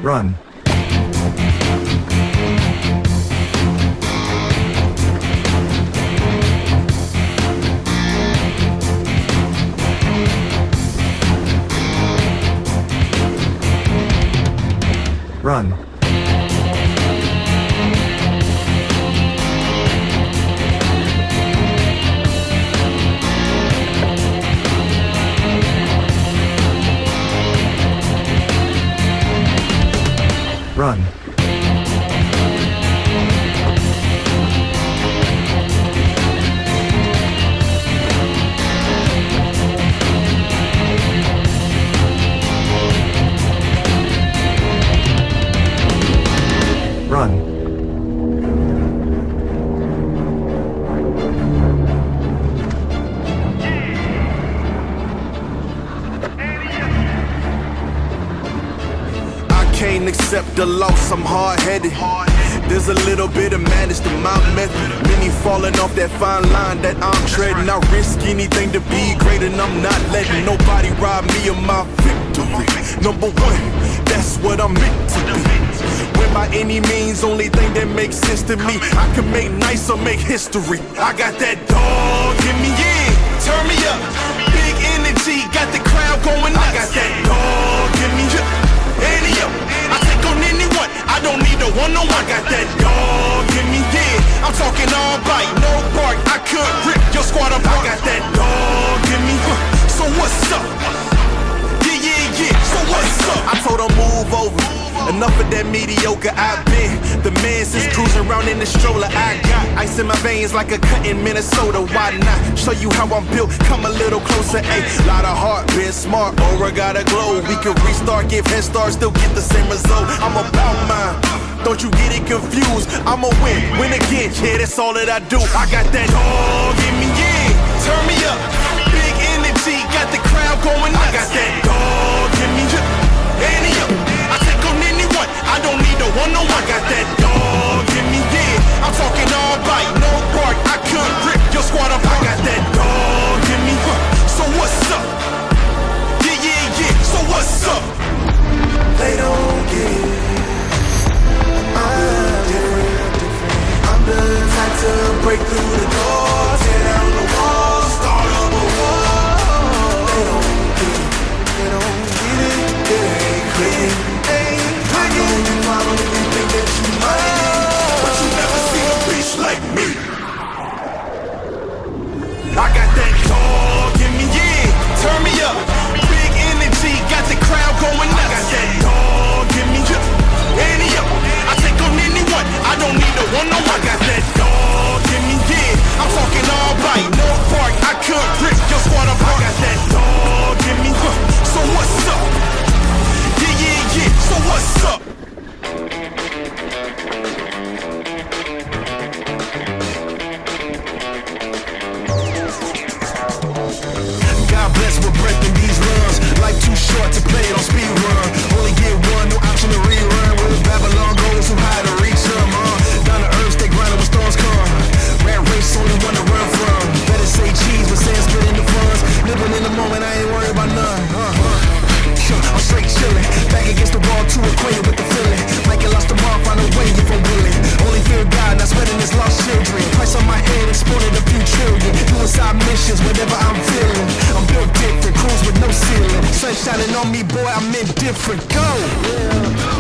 Run. Run. Run. Run. Can't accept the loss, I'm hard-headed. There's a little bit of madness to my method. Many falling off that fine line that I'm treading. I risk anything to be great, and I'm not letting nobody rob me of my victory. Number one, that's what I'm meant to be. When by any means, only thing that makes sense to me, I can make nice or make history. I got that dog in me, yeah. Turn me up, big energy, got the crowd going nuts. I got that dog in me, yeah. I take on anyone, I don't need a one-on-one. I got that dog in me, yeah. I'm talking all bite, no bark. I could rip your squad apart. I got that dog in me, so what's up? Yeah, so what's up? I told her move over, enough of that mediocre. I've been the man since cruising around in the stroller. I got ice in my veins like a cut in Minnesota. Why not show you how I'm built? Come a little closer, ayy. Lot of heart, been smart, aura got a glow. We can restart, give head start, still get the same result. I'm about mine, don't you get it confused. I'ma win again, yeah, that's all that I do. I got that dog in me, yeah. Turn me up, big energy, got the crowd going nuts. I got that dog in me, yeah. Annie up, I take on anyone, I don't need a one-on-one. I got that dog in me, yeah. I'm talking all bite, no bark. I could rip your squad apart. I got that dog in me, so what's up? Yeah, so what's up? They don't get it. I'm different. I'm the type to break through the door, tear down the wall, start up a war. They don't get it. They don't get it. It ain't clear. I know you probably think that you might, but you never seen a bitch like me. I got that dog in me, yeah. Turn me up, big energy, got the crowd going nuts. I got that dog in me, yeah. Annie up, I take on anyone, I don't need a one-on-one. I got that dog in me, yeah. I'm talking all bite, no bark. I could rip your squad apart. I got that dog in me, so what's up? Yeah, so what's up? God bless with breath in these lungs. Life too short to play it on speed run. Only get one, no option to rerun. Where the Babylon goes, too high to reach them. Down to earth, stay grinding when storms come. Rat race, only one to run from. Better say cheese, but say it's good in the funds. Living in the moment, I ain't worried about none. I'm straight chillin', back against the wall, too acquainted with the feeling. Like you lost a mom, find a way if I'm willing. Only fear God, not sweating his lost children. Price on my head, exported a few trillion. Doing side missions, whatever I'm feeling. I'm built different, cruise with no ceiling. Sun shining on me, boy, I'm indifferent. Go! Yeah.